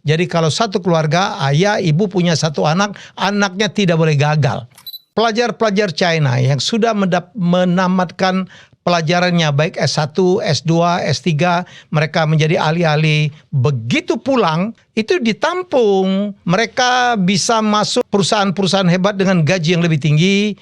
Jadi kalau satu keluarga, ayah, ibu punya satu anak, anaknya tidak boleh gagal. Pelajar-pelajar China yang sudah menamatkan pelajarannya baik S1, S2, S3, mereka menjadi ahli-ahli. Begitu pulang, itu ditampung. Mereka bisa masuk perusahaan-perusahaan hebat dengan gaji yang lebih tinggi.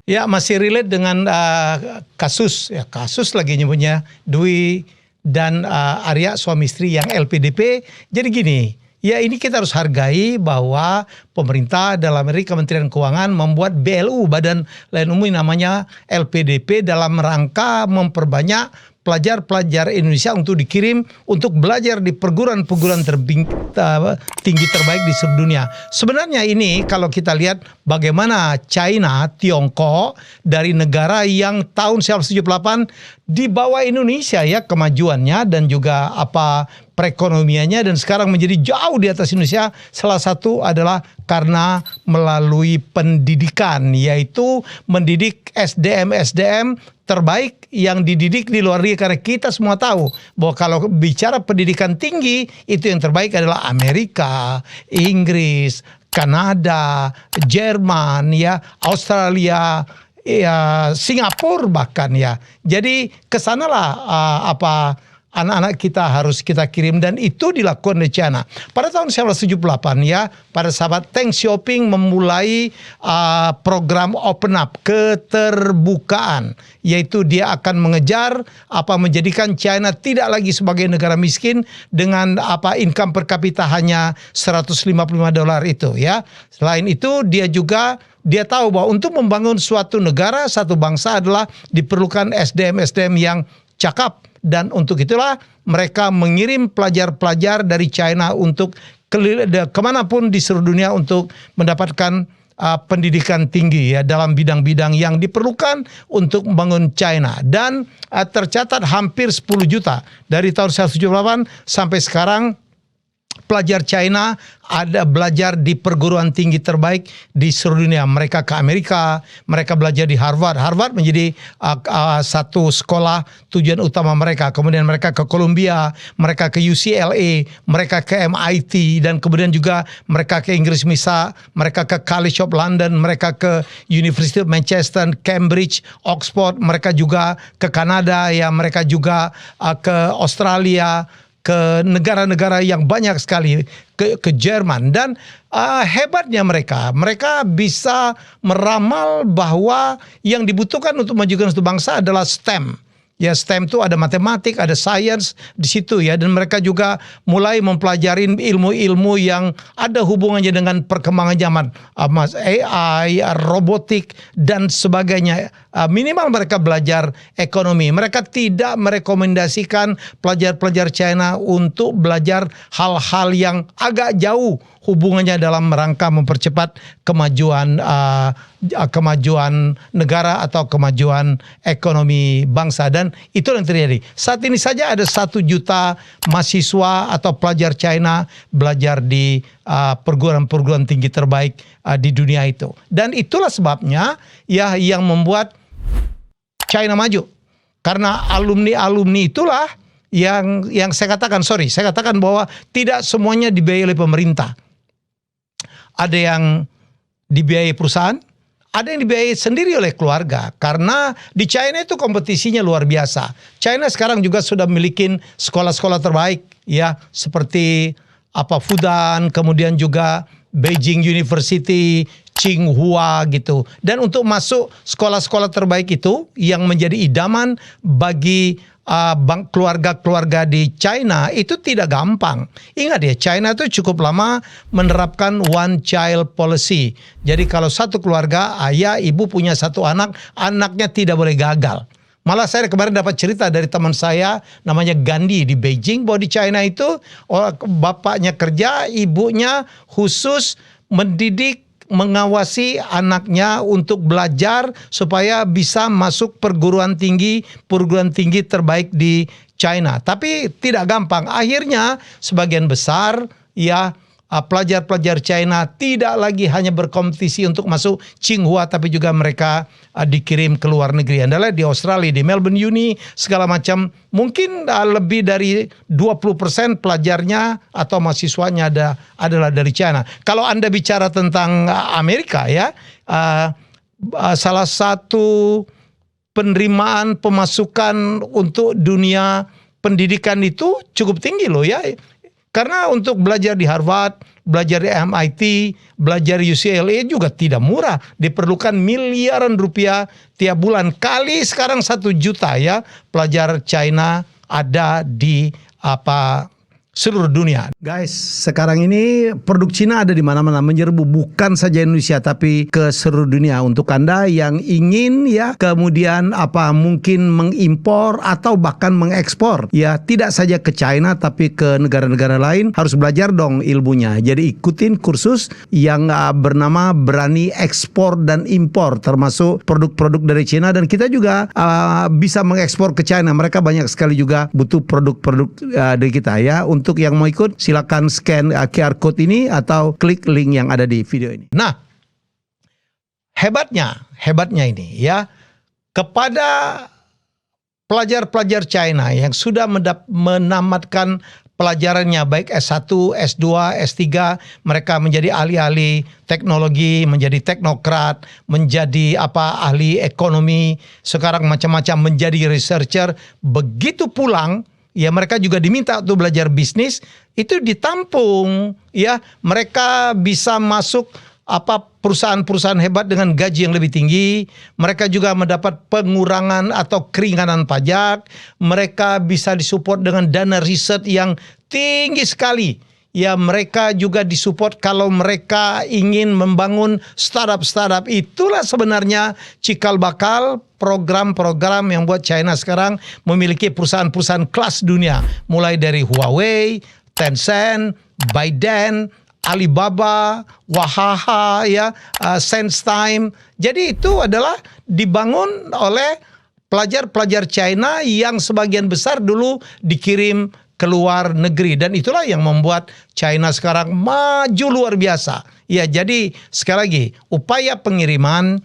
Ya, masih relate dengan kasus lagi nyebutnya Dwi dan Arya suami istri yang LPDP. Jadi gini, ya ini kita harus hargai bahwa pemerintah dalam negeri Kementerian Keuangan membuat BLU, Badan Layanan Umum namanya LPDP, dalam rangka memperbanyak pelajar-pelajar Indonesia untuk dikirim untuk belajar di perguruan-perguruan tinggi terbaik di seluruh dunia. Sebenarnya ini kalau kita lihat bagaimana China, Tiongkok dari negara yang tahun 1978 di bawah Indonesia ya kemajuannya dan juga perekonomiannya, dan sekarang menjadi jauh di atas Indonesia. Salah satu adalah karena melalui pendidikan, yaitu mendidik SDM terbaik yang dididik di luar negeri, karena kita semua tahu bahwa kalau bicara pendidikan tinggi itu yang terbaik adalah Amerika, Inggris, Kanada, Jerman, ya, Australia, ya, Singapura bahkan ya. Jadi kesanalah anak-anak kita harus kita kirim, dan itu dilakukan di China. Pada tahun 1978 ya, pada sahabat Deng Xiaoping memulai program Open Up, keterbukaan, yaitu dia akan mengejar menjadikan China tidak lagi sebagai negara miskin dengan income per kapita hanya $155 itu ya. Selain itu dia tahu bahwa untuk membangun suatu negara, satu bangsa adalah diperlukan SDM yang cakap. Dan untuk itulah mereka mengirim pelajar-pelajar dari China untuk kemanapun di seluruh dunia untuk mendapatkan pendidikan tinggi ya dalam bidang-bidang yang diperlukan untuk membangun China. Dan tercatat hampir 10 juta dari tahun 1978 sampai sekarang pelajar China ada belajar di perguruan tinggi terbaik di seluruh dunia. Mereka ke Amerika, mereka belajar di Harvard. Harvard menjadi satu sekolah tujuan utama mereka. Kemudian mereka ke Columbia, mereka ke UCLA, mereka ke MIT, dan kemudian juga mereka ke Inggris mereka ke College of London, mereka ke University of Manchester, Cambridge, Oxford, mereka juga ke Kanada, ya, mereka juga ke Australia, ke negara-negara yang banyak sekali, ke Jerman. Dan hebatnya mereka bisa meramal bahwa yang dibutuhkan untuk memajukan suatu bangsa adalah STEM. Ya, STEM itu ada matematik, ada sains di situ ya, dan mereka juga mulai mempelajari ilmu-ilmu yang ada hubungannya dengan perkembangan zaman, AI, robotik dan sebagainya. Minimal mereka belajar ekonomi. Mereka tidak merekomendasikan pelajar-pelajar China untuk belajar hal-hal yang agak jauh hubungannya dalam rangka mempercepat kemajuan negara atau kemajuan ekonomi bangsa. Dan itu yang terjadi. Saat ini saja ada 1 juta mahasiswa atau pelajar China belajar di perguruan-perguruan tinggi terbaik di dunia itu. Dan itulah sebabnya ya yang membuat China maju. Karena alumni-alumni itulah yang saya katakan bahwa tidak semuanya dibiayai oleh pemerintah. Ada yang dibiayai perusahaan, ada yang dibiayai sendiri oleh keluarga. Karena di China itu kompetisinya luar biasa. China sekarang juga sudah memiliki sekolah-sekolah terbaik ya, seperti Fudan, kemudian juga Beijing University, Tsinghua gitu. Dan untuk masuk sekolah-sekolah terbaik itu yang menjadi idaman bagi keluarga-keluarga di China itu tidak gampang. Ingat ya, China itu cukup lama menerapkan one child policy. Jadi kalau satu keluarga, ayah, ibu punya satu anak, anaknya tidak boleh gagal. Malah saya kemarin dapat cerita dari teman saya namanya Gandhi di Beijing, bahwa di China itu bapaknya kerja, ibunya khusus mendidik, mengawasi anaknya untuk belajar supaya bisa masuk perguruan tinggi terbaik di China. Tapi tidak gampang. Akhirnya sebagian besar ya pelajar-pelajar China tidak lagi hanya berkompetisi untuk masuk Tsinghua, tapi juga mereka dikirim ke luar negeri. Adalah di Australia, di Melbourne Uni, segala macam. Mungkin lebih dari 20% pelajarnya atau mahasiswanya adalah dari China. Kalau Anda bicara tentang Amerika ya, salah satu penerimaan pemasukan untuk dunia pendidikan itu cukup tinggi loh ya. Karena untuk belajar di Harvard, belajar di MIT, belajar di UCLA juga tidak murah. Diperlukan miliaran rupiah tiap bulan. Kali sekarang 1 juta ya pelajar China ada di seluruh dunia. Guys, sekarang ini produk Cina ada di mana-mana, menyerbu bukan saja Indonesia tapi ke seluruh dunia. Untuk Anda yang ingin ya kemudian mungkin mengimpor atau bahkan mengekspor ya, tidak saja ke China tapi ke negara-negara lain, harus belajar dong ilmunya. Jadi ikutin kursus yang bernama Berani Ekspor dan Impor, termasuk produk-produk dari Cina, dan kita juga bisa mengekspor ke China. Mereka banyak sekali juga butuh produk-produk dari kita ya. Untuk yang mau ikut silakan scan QR code ini atau klik link yang ada di video ini. Nah, hebatnya ini ya, kepada pelajar-pelajar China yang sudah menamatkan pelajarannya baik S1, S2, S3, mereka menjadi ahli-ahli teknologi, menjadi teknokrat, menjadi ahli ekonomi, sekarang macam-macam menjadi researcher. Begitu pulang ya, mereka juga diminta untuk belajar bisnis, itu ditampung ya. Mereka bisa masuk perusahaan-perusahaan hebat dengan gaji yang lebih tinggi. Mereka juga mendapat pengurangan atau keringanan pajak. Mereka bisa disupport dengan dana riset yang tinggi sekali. Ya, mereka juga disupport kalau mereka ingin membangun startup-startup. Itulah sebenarnya cikal bakal program-program yang buat China sekarang memiliki perusahaan-perusahaan kelas dunia. Mulai dari Huawei, Tencent, ByteDance, Alibaba, Wahaha, ya, SenseTime. Jadi itu adalah dibangun oleh pelajar-pelajar China yang sebagian besar dulu dikirim ke luar negeri, dan itulah yang membuat China sekarang maju luar biasa. Ya, jadi sekali lagi upaya pengiriman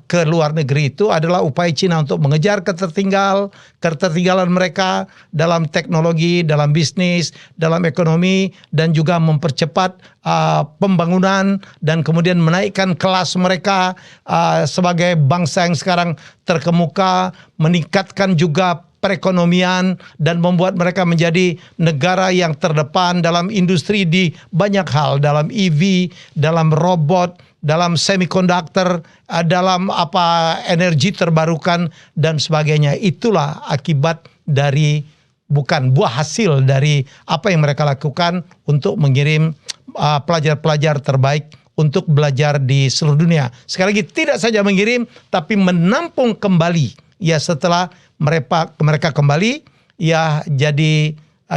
ke luar negeri itu adalah upaya Cina untuk mengejar ketertinggalan mereka dalam teknologi, dalam bisnis, dalam ekonomi, dan juga mempercepat pembangunan dan kemudian menaikkan kelas mereka sebagai bangsa yang sekarang terkemuka, meningkatkan juga perekonomian dan membuat mereka menjadi negara yang terdepan dalam industri di banyak hal, dalam EV, dalam robot, dalam semikonduktor, dalam energi terbarukan dan sebagainya. Itulah akibat dari, bukan buah hasil dari apa yang mereka lakukan untuk mengirim pelajar-pelajar terbaik untuk belajar di seluruh dunia. Sekali lagi, tidak saja mengirim tapi menampung kembali. Ya, setelah mereka kembali, ya jadi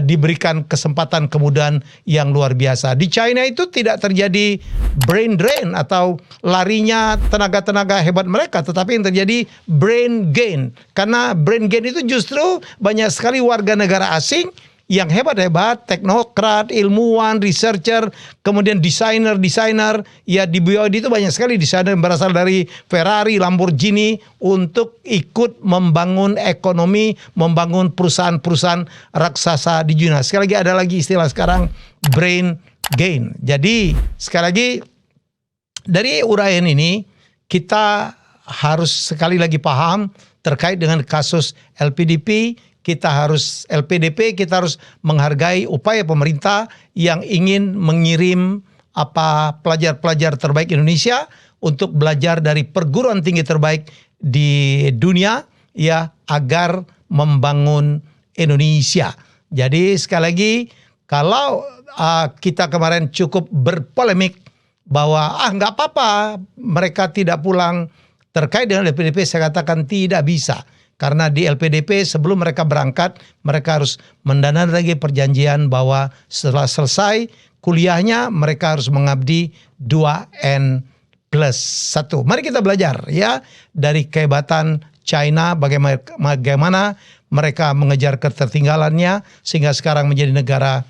diberikan kesempatan kemudahan yang luar biasa. Di China itu tidak terjadi brain drain atau larinya tenaga-tenaga hebat mereka, tetapi yang terjadi brain gain. Karena brain gain itu justru banyak sekali warga negara asing yang hebat-hebat, teknokrat, ilmuwan, researcher, kemudian desainer, ya di BYD itu banyak sekali desainer yang berasal dari Ferrari, Lamborghini untuk ikut membangun ekonomi, membangun perusahaan-perusahaan raksasa di dunia. Sekali lagi ada lagi istilah sekarang brain gain. Jadi sekali lagi dari uraian ini kita harus sekali lagi paham terkait dengan kasus LPDP. Kita harus menghargai upaya pemerintah yang ingin mengirim pelajar-pelajar terbaik Indonesia untuk belajar dari perguruan tinggi terbaik di dunia, ya, agar membangun Indonesia. Jadi sekali lagi, kalau kita kemarin cukup berpolemik bahwa nggak apa-apa mereka tidak pulang terkait dengan LPDP, saya katakan tidak bisa. Karena di LPDP sebelum mereka berangkat, mereka harus mendandatangani perjanjian bahwa setelah selesai kuliahnya mereka harus mengabdi 2N+1. Mari kita belajar ya dari kehebatan China, bagaimana mereka mengejar ketertinggalannya sehingga sekarang menjadi negara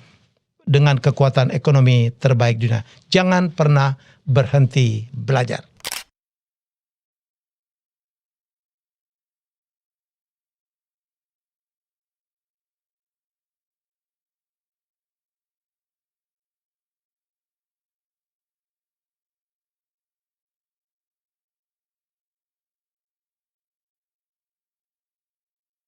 dengan kekuatan ekonomi terbaik dunia. Jangan pernah berhenti belajar.